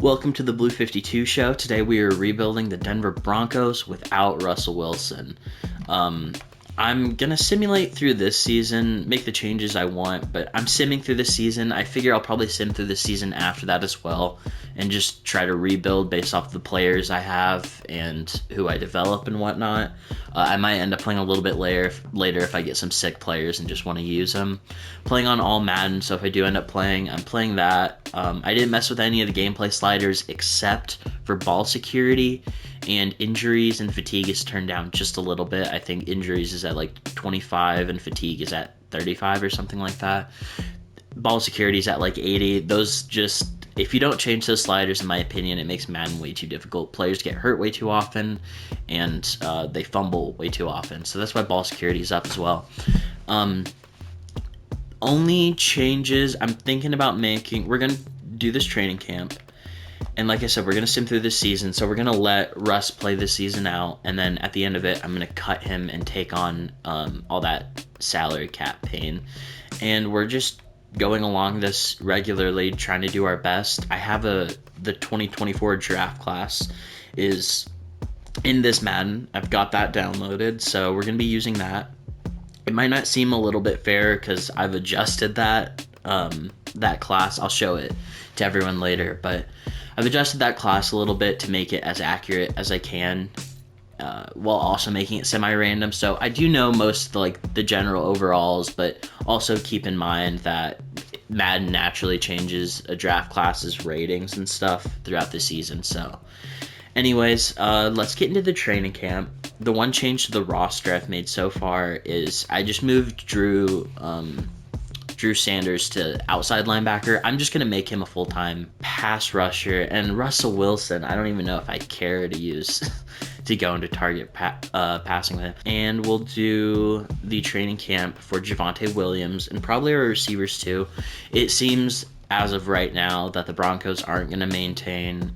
Welcome to the Blue 52 show. Today we are rebuilding the Denver Broncos without Russell Wilson. I'm going to simulate through this season, make the changes I want, but I'm simming through this season. I figure I'll probably sim through the season after that as well and just try to rebuild based off the players I have and who I develop and whatnot. I might end up playing a little bit later if I get some sick players and just want to use them. Playing on all Madden, so if I do end up playing, I'm playing that. I didn't mess with any of the gameplay sliders except for ball security, and injuries and fatigue is turned down just a little bit. I think injuries is at like 25 and fatigue is at 35 or something like that. Ball security is at like 80. Those just, if you don't change those sliders, in my opinion, it makes Madden way too difficult. Players get hurt way too often, and they fumble way too often. So that's why ball security is up as well. Only changes I'm thinking about making, we're going to do this training camp. And like I said, we're going to sim through this season. So we're going to let Russ play this season out. And then at the end of it, I'm going to cut him and take on all that salary cap pain. And we're just going along this regularly, trying to do our best. I have the 2024 draft class is in this Madden. I've got that downloaded. So we're going to be using that. It might not seem a little bit fair because I've adjusted that class. I'll show it to everyone later, but I've adjusted that class a little bit to make it as accurate as I can, while also making it semi-random. So I do know most of the general overalls, but also keep in mind that Madden naturally changes a draft class's ratings and stuff throughout the season. So anyways, let's get into the training camp. The one change to the roster I've made so far is I just moved Drew Sanders to outside linebacker. I'm just going to make him a full-time pass rusher. And Russell Wilson, I don't even know if I care to use to go into target passing with him. And we'll do the training camp for Javonte Williams and probably our receivers too. It seems as of right now that the Broncos aren't going to maintain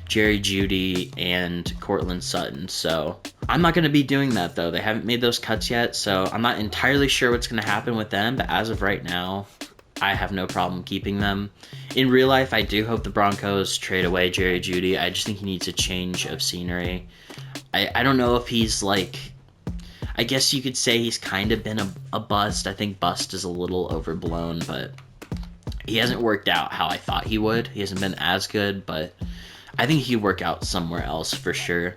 Jerry Jeudy and Cortland Sutton. So I'm not going to be doing that, though. They haven't made those cuts yet, so I'm not entirely sure what's going to happen with them. But as of right now, I have no problem keeping them. In real life, I do hope the Broncos trade away Jerry Jeudy. I just think he needs a change of scenery. I don't know if he's I guess you could say he's kind of been a bust. I think bust is a little overblown, but he hasn't worked out how I thought he would. He hasn't been as good, but I think he could work out somewhere else for sure.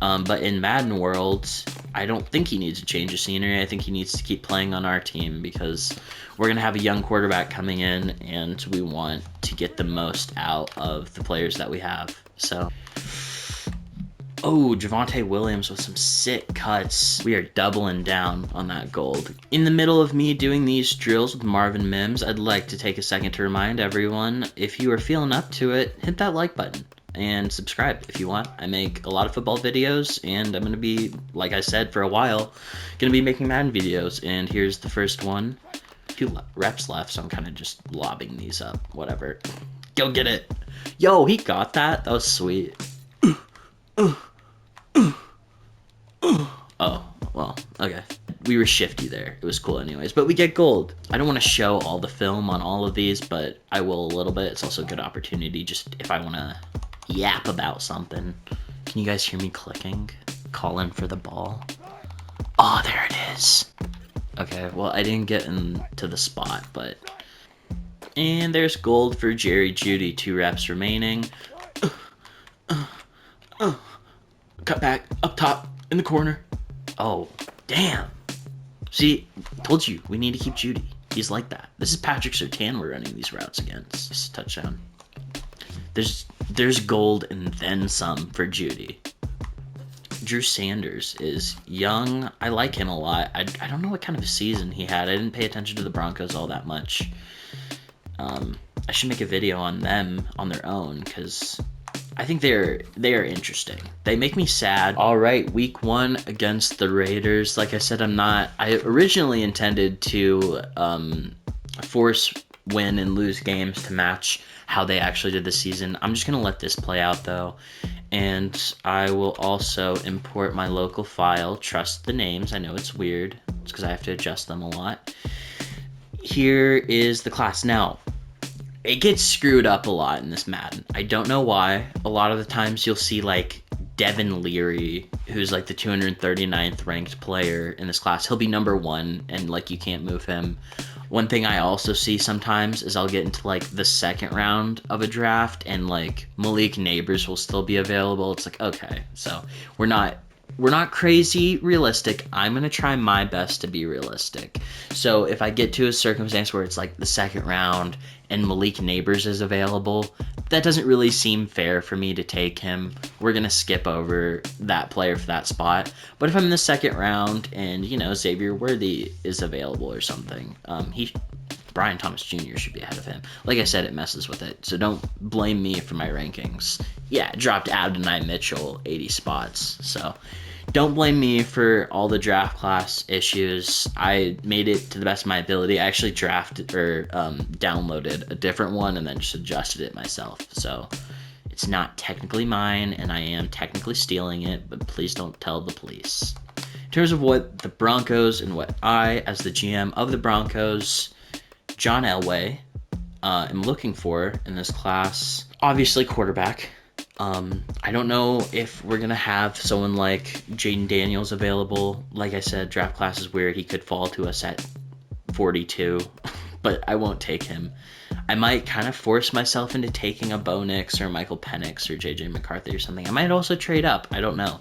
But in Madden world, I don't think he needs to change of scenery. I think he needs to keep playing on our team because we're going to have a young quarterback coming in and we want to get the most out of the players that we have. So, Javonte Williams with some sick cuts. We are doubling down on that gold. In the middle of me doing these drills with Marvin Mims, I'd like to take a second to remind everyone, if you are feeling up to it, hit that like button. And subscribe if you want. I make a lot of football videos, and I'm going to be, like I said for a while, going to be making Madden videos. And here's the first one. 2 reps left, so I'm kind of just lobbing these up. Whatever. Go get it. Yo, he got that. That was sweet. Oh, well, okay. We were shifty there. It was cool anyways. But we get gold. I don't want to show all the film on all of these, but I will a little bit. It's also a good opportunity just if I want to yap about something. Can you guys hear me clicking? Calling for the ball. Oh, there it is. Okay, well, I didn't get into the spot, but... And there's gold for Jerry Jeudy. 2 reps remaining. Cut back, up top, in the corner. Oh, damn. See, told you, we need to keep Jeudy. He's like that. This is Patrick Surtain we're running these routes against. This is touchdown. There's gold and then some for Jeudy. Drew Sanders is young. I like him a lot. I don't know what kind of a season he had. I didn't pay attention to the Broncos all that much. I should make a video on them on their own because I think they are interesting. They make me sad. All right, week 1 against the Raiders. Like I said, I originally intended to force win and lose games to match how they actually did this season. I'm just going to let this play out, though. And I will also import my local file. Trust the names. I know it's weird. It's because I have to adjust them a lot. Here is the class. Now, it gets screwed up a lot in this Madden. I don't know why. A lot of the times you'll see like Devin Leary, who's like the 239th ranked player in this class. He'll be number 1 and like you can't move him. One thing I also see sometimes is I'll get into like the second round of a draft and like Malik Neighbors will still be available. It's like, okay, so we're not crazy realistic. I'm going to try my best to be realistic. So if I get to a circumstance where it's like the second round and Malik Neighbors is available, that doesn't really seem fair for me to take him. We're going to skip over that player for that spot. But if I'm in the second round and, you know, Xavier Worthy is available or something, Brian Thomas Jr. should be ahead of him. Like I said, it messes with it. So don't blame me for my rankings. Yeah, it dropped Adonai Mitchell 80 spots. So don't blame me for all the draft class issues. I made it to the best of my ability. I actually downloaded a different one and then just adjusted it myself. So it's not technically mine and I am technically stealing it, but please don't tell the police. In terms of what the Broncos and what I, as the GM of the Broncos, John Elway, am looking for in this class, obviously quarterback. I don't know if we're going to have someone like Jayden Daniels available. Like I said, draft class is weird. He could fall to us at 42, but I won't take him. I might kind of force myself into taking a Bo Nix or Michael Penix or JJ McCarthy or something. I might also trade up. I don't know.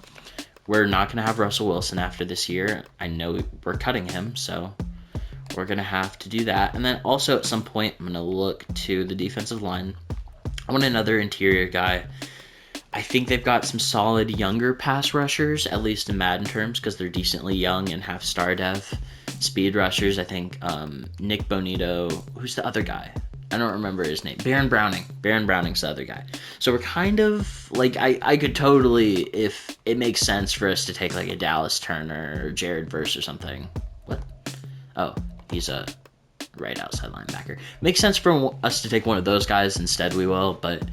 We're not going to have Russell Wilson after this year. I know we're cutting him, so we're going to have to do that. And then also at some point, I'm going to look to the defensive line. I want another interior guy. I think they've got some solid younger pass rushers, at least in Madden terms, because they're decently young and have star dev. Speed rushers, I think Nick Bonito. Who's the other guy? I don't remember his name. Baron Browning. Baron Browning's the other guy. So we're kind of, like, I could totally, if it makes sense for us to take, like, a Dallas Turner or Jared Verse or something. What? Oh, he's a right outside linebacker. Makes sense for us to take one of those guys instead, we will, but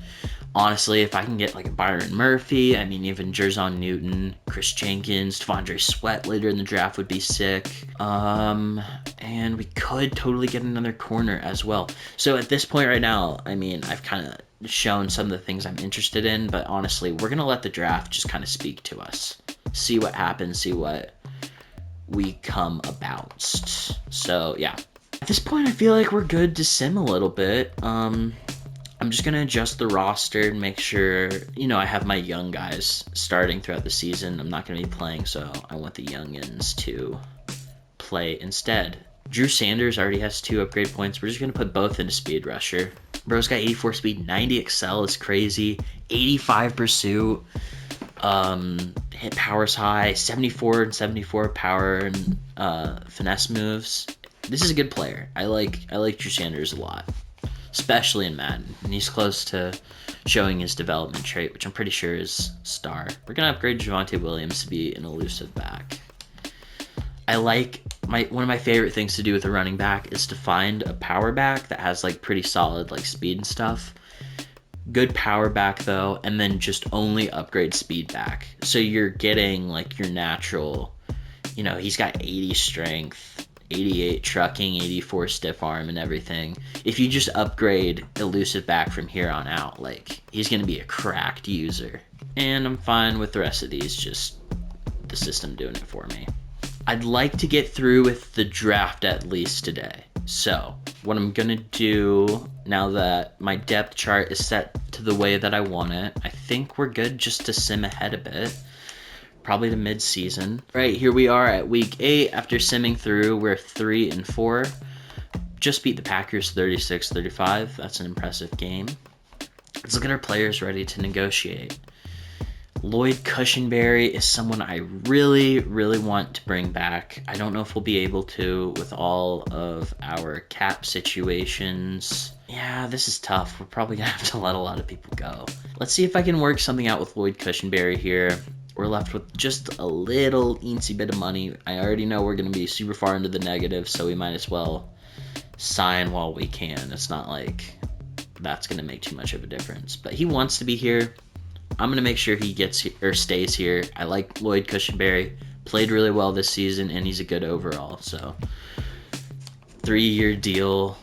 honestly, if I can get like a Byron Murphy, I mean, even Jerzon Newton, Chris Jenkins, Devondre Sweat later in the draft would be sick. And we could totally get another corner as well. So at this point right now, I mean, I've kind of shown some of the things I'm interested in, but honestly, we're going to let the draft just kind of speak to us. See what happens, see what we come about. So, yeah. At this point, I feel like we're good to sim a little bit. I'm just going to adjust the roster and make sure, you know, I have my young guys starting throughout the season. I'm not going to be playing, so I want the youngins to play instead. Drew Sanders already has 2 upgrade points. We're just going to put both into speed rusher. Bro's got 84 speed, 90 excel is crazy, 85 pursuit, hit powers high, 74 and 74 power and finesse moves. This is a good player. I like Drew Sanders a lot, especially in Madden, and he's close to showing his development trait, which I'm pretty sure is star. We're gonna upgrade Javonte Williams to be an elusive back. I like one of my favorite things to do with a running back is to find a power back that has like pretty solid like speed and stuff. Good power back though, and then just only upgrade speed back. So you're getting like your natural, you know, he's got 80 strength, 88 trucking, 84 stiff arm and everything. If you just upgrade elusive back from here on out, like, he's going to be a cracked user. And I'm fine with the rest of these, just the system doing it for me. I'd like to get through with the draft at least today. So what I'm going to do now that my depth chart is set to the way that I want it, I think we're good just to sim ahead a bit. Probably to mid-season. Right, here we are at week 8. After simming through, we're 3-4. Just beat the Packers 36-35. That's an impressive game. Let's look at our players ready to negotiate. Lloyd Cushenberry is someone I really, really want to bring back. I don't know if we'll be able to with all of our cap situations. Yeah, this is tough. We're probably going to have to let a lot of people go. Let's see if I can work something out with Lloyd Cushenberry here. We're left with just a little eensy bit of money. I already know we're going to be super far into the negative, so we might as well sign while we can. It's not like that's going to make too much of a difference. But he wants to be here. I'm going to make sure he gets or stays here. I like Lloyd Cushenberry. Played really well this season, and he's a good overall. So 3-year deal.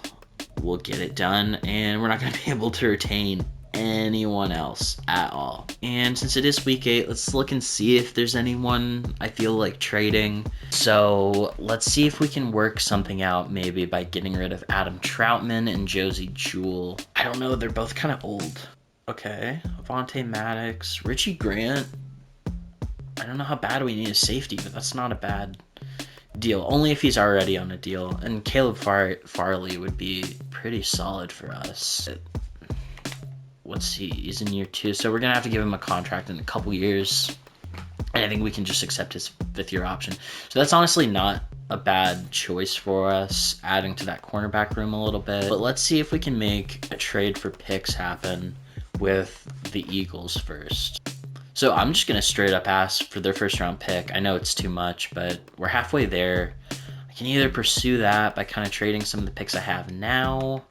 we'll get it done, and we're not going to be able to retain anyone else at all. And since it is week 8, let's look and see if there's anyone I feel like trading. So let's see if we can work something out, maybe by getting rid of Adam Troutman and Josie Jewell. I don't know, they're both kind of old. Okay, Avonte Maddox, Richie Grant. I don't know how bad we need a safety, but that's not a bad deal. Only if he's already on a deal. And Caleb Farley would be pretty solid for us. Let's see, he's in year 2, so we're gonna have to give him a contract in a couple years, and I think we can just accept his 5th-year option. So that's honestly not a bad choice for us, adding to that cornerback room a little bit. But let's see if we can make a trade for picks happen with the Eagles first. So I'm just gonna straight up ask for their 1st-round pick. I know it's too much, but we're halfway there. I can either pursue that by kind of trading some of the picks I have now,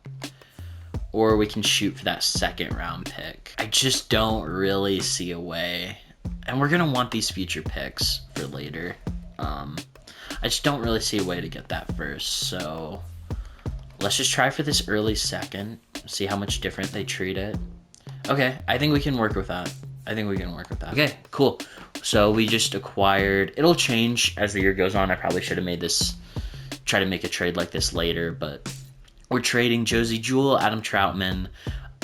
or we can shoot for that 2nd-round pick. I just don't really see a way. And we're going to want these future picks for later. I just don't really see a way to get that first. So let's just try for this early 2nd. See how much different they treat it. Okay, I think we can work with that. Okay, cool. So we just acquired... It'll change as the year goes on. I probably should have made this... Try to make a trade like this later, but... We're trading Josie Jewell, Adam Troutman,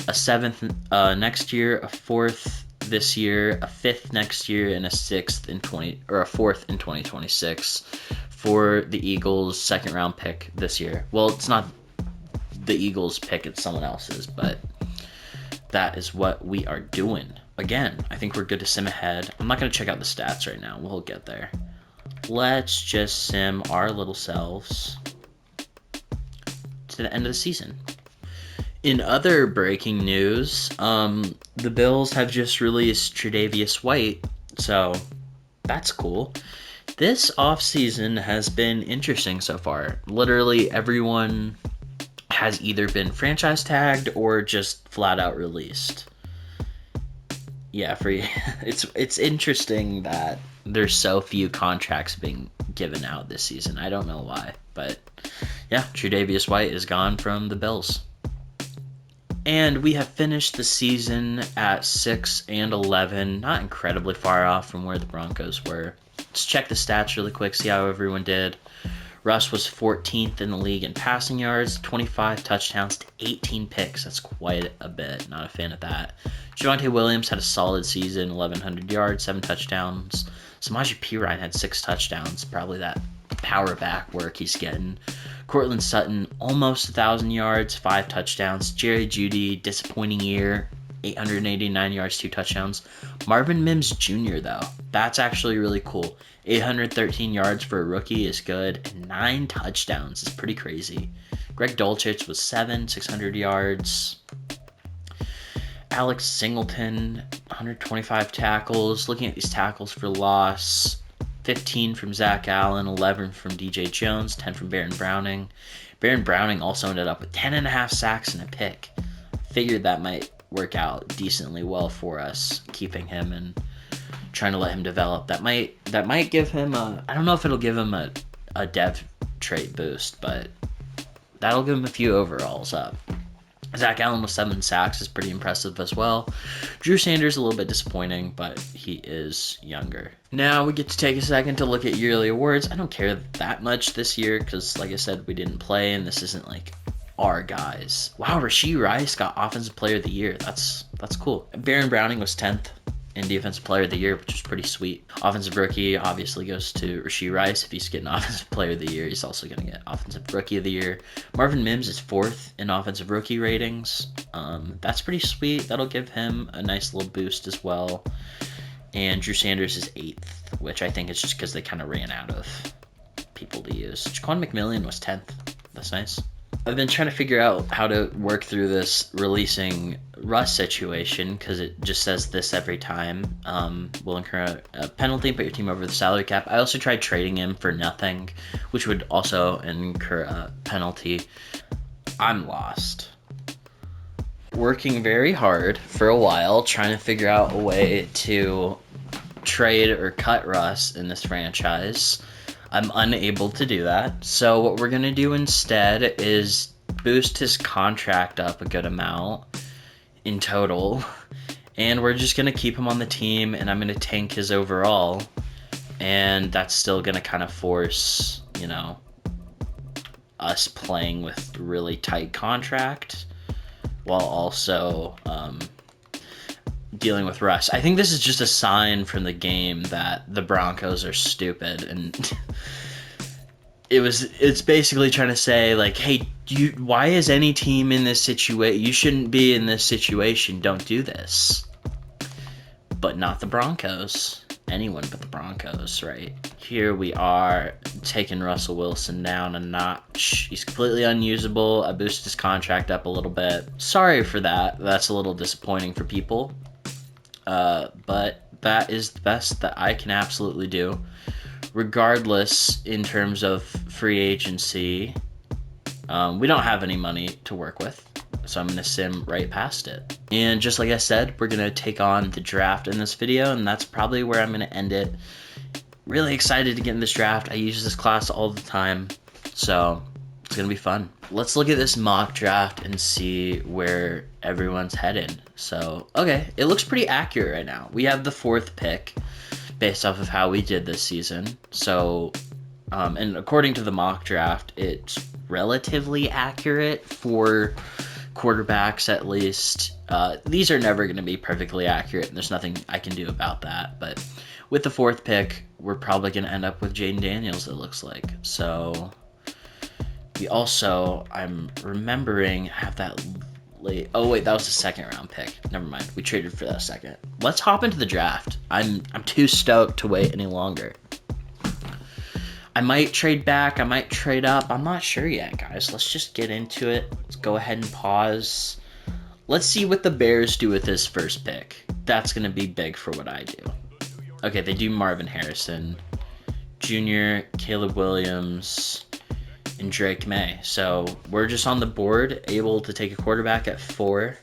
a 7th next year, a 4th this year, a 5th next year, and a 4th in 2026 for the Eagles' 2nd-round pick this year. Well, it's not the Eagles' pick; it's someone else's, but that is what we are doing. Again, I think we're good to sim ahead. I'm not going to check out the stats right now. We'll get there. Let's just sim our little selves to the end of the season. In other breaking news, the Bills have just released Tre'Davious White, so that's cool. This offseason has been interesting so far. Literally everyone has either been franchise tagged or just flat out released. Yeah, it's interesting that there's so few contracts being given out this season. I don't know why, but yeah, Tre'Davious White is gone from the Bills. And we have finished the season at 6-11, not incredibly far off from where the Broncos were. Let's check the stats really quick, see how everyone did. Russ was 14th in the league in passing yards, 25 touchdowns to 18 picks. That's quite a bit. Not a fan of that. Javonte Williams had a solid season, 1,100 yards, 7 touchdowns. Samaje Perine had 6 touchdowns. Probably that power back work he's getting. Cortland Sutton, almost 1,000 yards, 5 touchdowns. Jerry Jeudy, disappointing year, 889 yards, 2 touchdowns. Marvin Mims Jr., though, that's actually really cool. 813 yards for a rookie is good, and 9 touchdowns is pretty crazy. Greg Dulcich was 600 yards. Alex Singleton, 125 tackles. Looking at these tackles for loss, 15 from Zach Allen, 11 from DJ Jones, 10 from Baron Browning. Baron Browning also ended up with 10.5 sacks and a pick. Figured that might work out decently well for us, keeping him and trying to let him develop. That might give him I don't know if it'll give him a dev trait boost, but that'll give him a few overalls up. Zach Allen with 7 sacks is pretty impressive as well. Drew Sanders a little bit disappointing, but he is younger. Now we get to take a second to look at yearly awards. I don't care that much this year because, like I said, we didn't play, and this isn't like our guys. Wow, Rashee Rice got Offensive Player of the Year. That's cool. Baron Browning was 10th in Defensive Player of the Year, which is pretty sweet. Offensive Rookie obviously goes to Rashee Rice. If he's getting Offensive Player of the Year, he's also going to get Offensive Rookie of the Year. Marvin Mims is 4th in Offensive Rookie ratings. That's pretty sweet. That'll give him a nice little boost as well. And Drew Sanders is 8th, which I think is just because they kind of ran out of people to use. Jaquan McMillian was 10th. That's nice. I've been trying to figure out how to work through this releasing Russ situation because it just says this every time. Will incur a penalty, put your team over the salary cap. I also tried trading him for nothing, which would also incur a penalty. I'm lost. Working very hard for a while, trying to figure out a way to trade or cut Russ in this franchise. I'm unable to do that. So what we're going to do instead is boost his contract up a good amount in total. And we're just going to keep him on the team, and I'm going to tank his overall. And that's still going to kind of force, you know, us playing with really tight contract while also dealing with Russ. I think this is just a sign from the game that the Broncos are stupid, and it's basically trying to say, like, hey, why is any team in this situation? You shouldn't be in this situation. Don't do this. But not the Broncos. Anyone but the Broncos, right? Here we are taking Russell Wilson down a notch. He's completely unusable. I boosted his contract up a little bit. Sorry for that. That's a little disappointing for people. But that is the best that I can absolutely do. Regardless, in terms of free agency, we don't have any money to work with. So I'm going to sim right past it. And just like I said, we're going to take on the draft in this video, and that's probably where I'm going to end it. Really excited to get in this draft. I use this class all the time, so it's going to be fun. Let's look at this mock draft and see where everyone's headed. So, okay, it looks pretty accurate right now. We have the 4th pick based off of how we did this season. So, and according to the mock draft, it's relatively accurate for quarterbacks, at least. These are never going to be perfectly accurate, and there's nothing I can do about that. But with the 4th pick, we're probably going to end up with Jayden Daniels, it looks like. So we also, I'm remembering, have that late. Oh wait, that was the 2nd round pick. Never mind. We traded for that second. Let's hop into the draft. I'm too stoked to wait any longer. I might trade back. I might trade up. I'm not sure yet, guys. Let's just get into it. Let's go ahead and pause. Let's see what the Bears do with this 1st pick. That's going to be big for what I do. Okay, they do Marvin Harrison Jr., Caleb Williams, and Drake May. So we're just on the board, able to take a quarterback at 4.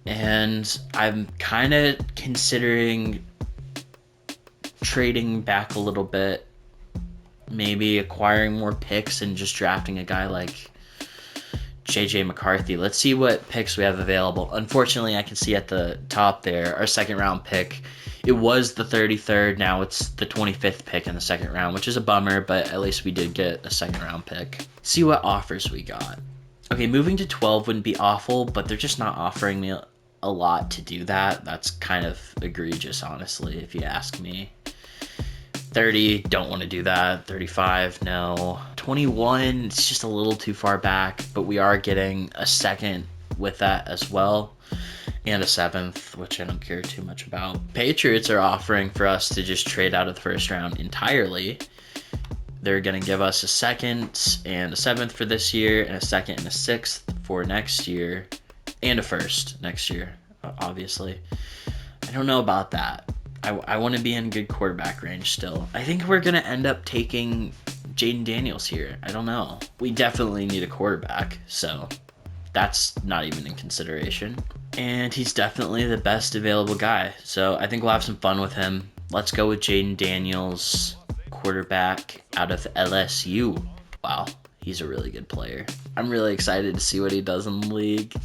And I'm kind of considering trading back a little bit. Maybe acquiring more picks and just drafting a guy like JJ McCarthy. Let's see what picks we have available. Unfortunately, I can see at the top there, our 2nd round pick. It was the 33rd. Now it's the 25th pick in the 2nd round, which is a bummer, but at least we did get a 2nd round pick. See what offers we got. Okay, moving to 12 wouldn't be awful, but they're just not offering me a lot to do that. That's kind of egregious, honestly, if you ask me. 30, don't want to do that. 35, no. 21, it's just a little too far back, but we are getting a 2nd with that as well, and a 7th, which I don't care too much about. Patriots are offering for us to just trade out of the 1st round entirely. They're going to give us a 2nd and a 7th for this year, and a 2nd and a 6th for next year, and a 1st next year, obviously. I don't know about that. I want to be in good quarterback range still. I think we're going to end up taking Jayden Daniels here. I don't know. We definitely need a quarterback, so that's not even in consideration. And he's definitely the best available guy, so I think we'll have some fun with him. Let's go with Jayden Daniels, quarterback out of LSU. Wow, he's a really good player. I'm really excited to see what he does in the league.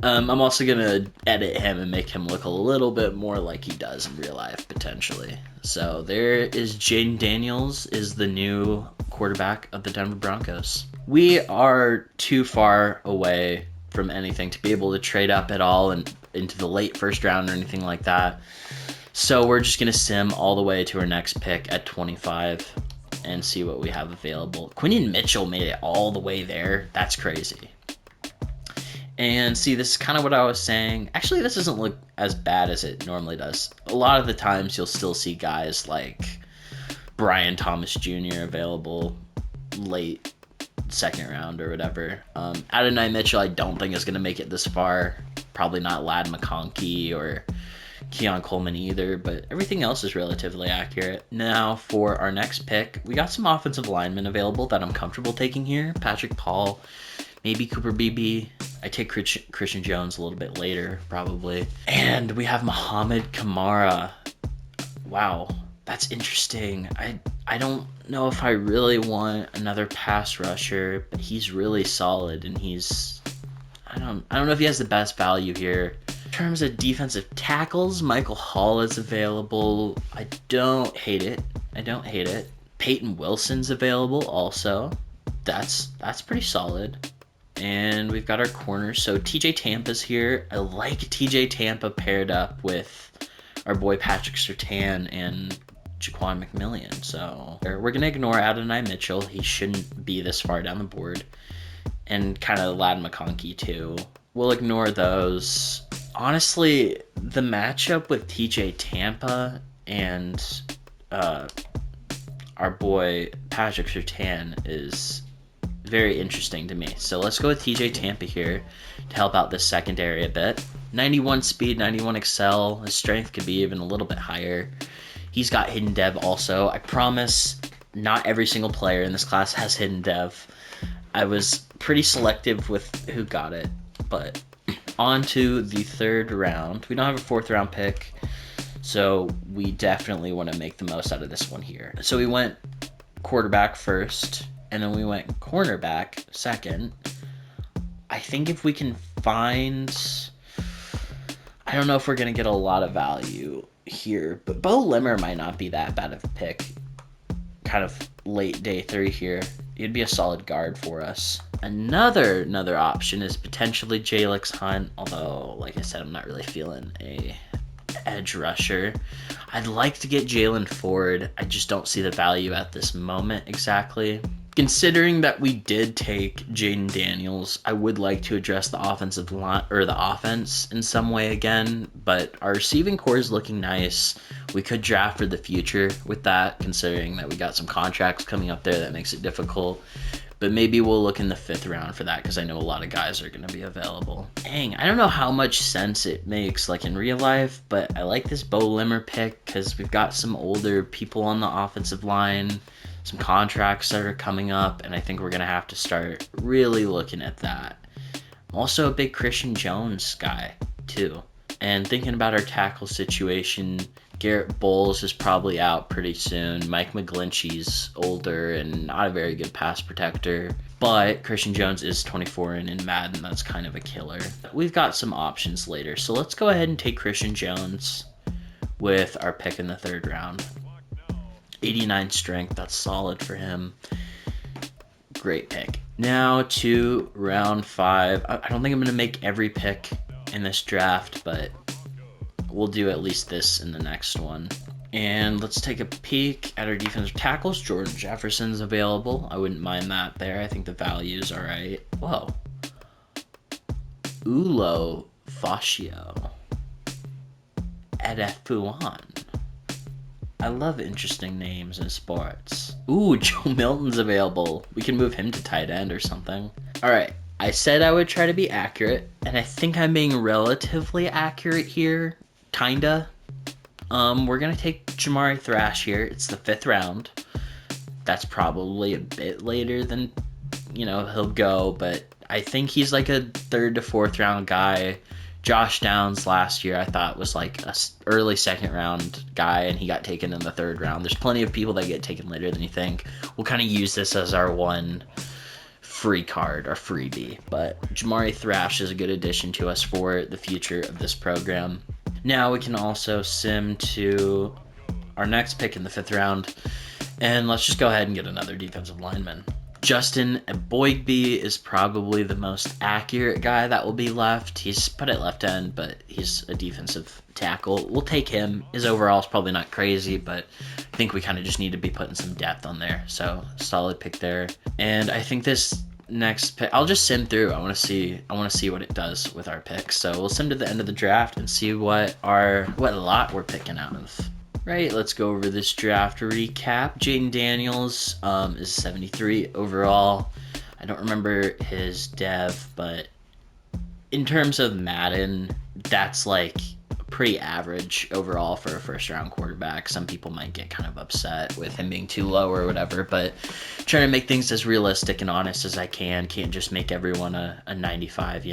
I'm also going to edit him and make him look a little bit more like he does in real life, potentially. So there is Jayden Daniels, is the new quarterback of the Denver Broncos. We are too far away from anything to be able to trade up at all and into the late 1st round or anything like that. So we're just going to sim all the way to our next pick at 25 and see what we have available. Quinion Mitchell made it all the way there. That's crazy. And see, this is kind of what I was saying. Actually, this doesn't look as bad as it normally does. A lot of the times you'll still see guys like Brian Thomas Jr. available late 2nd round or whatever. Adonai Mitchell, I don't think is going to make it this far. Probably not Ladd McConkey or Keon Coleman either, but everything else is relatively accurate. Now, for our next pick, we got some offensive linemen available that I'm comfortable taking here. Patrick Paul, maybe Cooper Beebe. I take Christian Jones a little bit later, probably. And we have Muhammad Kamara. Wow, That's interesting. I don't know if I really want another pass rusher, but he's really solid, and I don't know if he has the best value here. In terms of defensive tackles, Michael Hall is available. I don't hate it. I don't hate it. Peyton Wilson's available also. That's pretty solid. And we've got our corners. So TJ Tampa's here. I like TJ Tampa paired up with our boy Patrick Surtain and Jaquan McMillian. So we're going to ignore Adonai Mitchell. He shouldn't be this far down the board. And kind of Lad McConkey too. We'll ignore those. Honestly, the matchup with TJ Tampa and our boy Patrick Surtain is very interesting to me. So let's go with TJ Tampa here to help out this secondary a bit. 91 speed, 91 excel. His strength could be even a little bit higher. He's got hidden dev also. I promise not every single player in this class has hidden dev. I was pretty selective with who got it, but on to the third round. We don't have a fourth round pick, so we definitely want to make the most out of this one here. So we went quarterback first, and then we went cornerback second. I think if we can find... I don't know if we're going to get a lot of value here, but Bo Limmer might not be that bad of a pick. Kind of late day 3 here. He'd be a solid guard for us. Another option is potentially Jalix Hunt, although, like I said, I'm not really feeling a edge rusher. I'd like to get Jalen Ford. I just don't see the value at this moment exactly. Considering that we did take Jayden Daniels, I would like to address the offensive line or the offense in some way again, but our receiving core is looking nice. We could draft for the future with that, considering that we got some contracts coming up there that makes it difficult. But maybe we'll look in the 5th round for that, because I know a lot of guys are going to be available. Dang, I don't know how much sense it makes like in real life, but I like this Bo Limmer pick because we've got some older people on the offensive line, some contracts that are coming up, and I think we're going to have to start really looking at that. I'm also a big Christian Jones guy, too. And thinking about our tackle situation, Garrett Bowles is probably out pretty soon. Mike McGlinchey's older and not a very good pass protector. But Christian Jones is 24 and in Madden, that's kind of a killer. We've got some options later, so let's go ahead and take Christian Jones with our pick in the 3rd round. 89 strength, that's solid for him. Great pick. Now to round 5. I don't think I'm going to make every pick in this draft, but we'll do at least this in the next one. And let's take a peek at our defensive tackles. Jordan Jefferson's available. I wouldn't mind that there. I think the value's all right. Whoa. Ulo Fascio. Edefuan. I love interesting names in sports. Ooh, Joe Milton's available. We can move him to tight end or something. All right. I said I would try to be accurate, and I think I'm being relatively accurate here. Kinda. We're going to take Jamari Thrash here. It's the 5th round. That's probably a bit later than, he'll go, but I think he's like a 3rd to 4th round guy. Josh Downs last year I thought was like a early 2nd round guy, and he got taken in the 3rd round. There's plenty of people that get taken later than you think. We'll kind of use this as our one free card or freebie, but Jamari Thrash is a good addition to us for the future of this program. Now we can also sim to our next pick in the 5th round, and let's just go ahead and get another defensive lineman. Justin Boygby is probably the most accurate guy that will be left. He's put at left end, but he's a defensive tackle. We'll take him. His overall is probably not crazy, but I think we kind of just need to be putting some depth on there. So solid pick there. And I think this next pick, I'll just sim through. I want to see what it does with our picks. So we'll sim to the end of the draft and see what lot we're picking out of. Right, let's go over this draft recap. Jayden Daniels is 73 overall. I don't remember his dev, but in terms of Madden, that's like pretty average overall for a 1st round quarterback. Some people might get kind of upset with him being too low or whatever, but trying to make things as realistic and honest as I can. Can't just make everyone a 95,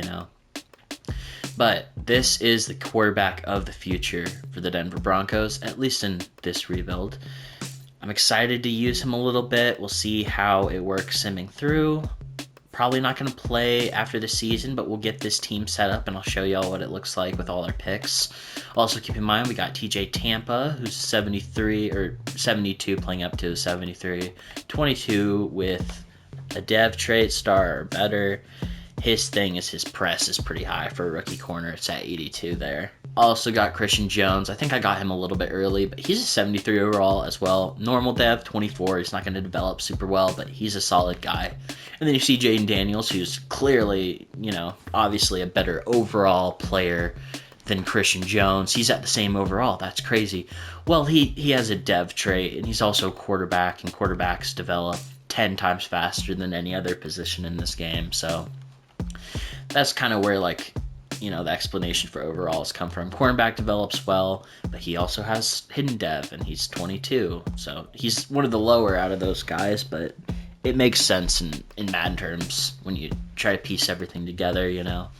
But this is the quarterback of the future for the Denver Broncos, at least in this rebuild. I'm excited to use him a little bit. We'll see how it works simming through. Probably not going to play after the season, but we'll get this team set up and I'll show y'all what it looks like with all our picks. Also, keep in mind we got TJ Tampa, who's 73 or 72, playing up to 73, 22 with a dev trait star or better. His thing is his press is pretty high for a rookie corner. It's at 82 there. Also got Christian Jones. I think I got him a little bit early, but he's a 73 overall as well. Normal dev, 24. He's not going to develop super well, but he's a solid guy. And then you see Jayden Daniels, who's clearly, obviously a better overall player than Christian Jones. He's at the same overall. That's crazy. Well, he has a dev trait, and he's also a quarterback, and quarterbacks develop 10 times faster than any other position in this game. So that's kind of where, the explanation for overalls come from. Cornerback develops well, but he also has hidden dev, and he's 22. So he's one of the lower out of those guys, but it makes sense in Madden terms when you try to piece everything together,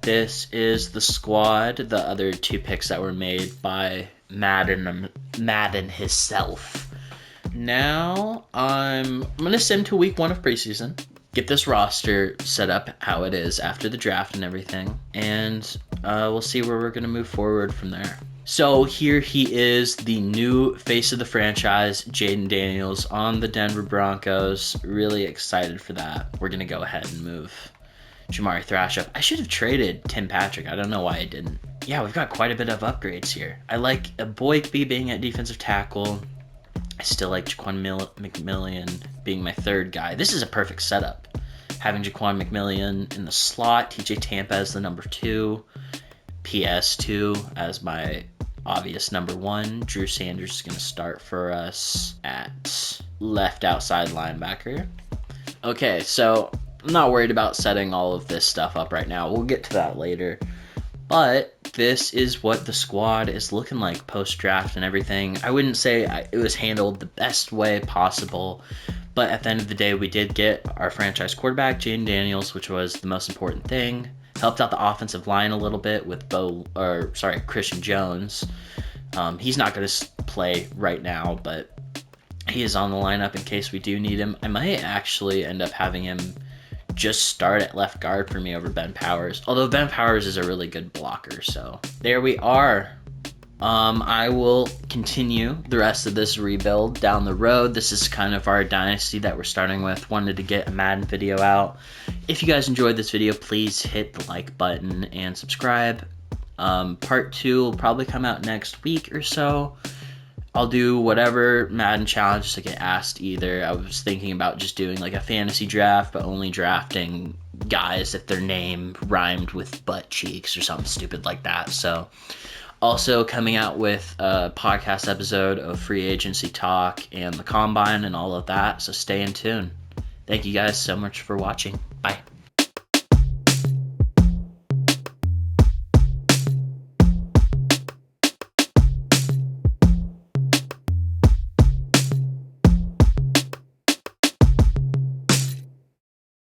This is the squad, the other 2 picks that were made by Madden himself. Now, I'm going to sim to week 1 of preseason, get this roster set up how it is after the draft and everything, and we'll see where we're going to move forward from there. So here he is, the new face of the franchise, Jayden Daniels on the Denver Broncos. Really excited for that. We're going to go ahead and move Jamari Thrash up. I should have traded Tim Patrick. I don't know why I didn't. Yeah, we've got quite a bit of upgrades here. I like Boykby being at defensive tackle. I still like Jaquan McMillian being my 3rd guy. This is a perfect setup. Having Jaquan McMillian in the slot, TJ Tampa as the number 2, PS2 as my obvious number 1. Drew Sanders is going to start for us at left outside linebacker. Okay, so I'm not worried about setting all of this stuff up right now. We'll get to that later. But this is what the squad is looking like post-draft and everything. I wouldn't say it was handled the best way possible, but at the end of the day, we did get our franchise quarterback, Jayden Daniels, which was the most important thing. Helped out the offensive line a little bit with Christian Jones. He's not going to play right now, but he is on the lineup in case we do need him. I might actually end up having him just start at left guard for me over Ben Powers. Although Ben Powers is a really good blocker, so there we are. I will continue the rest of this rebuild down the road. This is kind of our dynasty that we're starting with. Wanted to get a Madden video out. If you guys enjoyed this video, please hit the like button and subscribe. Part 2 will probably come out next week or so. I'll do whatever Madden challenges I get asked either. I was thinking about just doing like a fantasy draft, but only drafting guys if their name rhymed with butt cheeks or something stupid like that. So also coming out with a podcast episode of free agency talk and the combine and all of that. So stay in tune. Thank you guys so much for watching. Bye.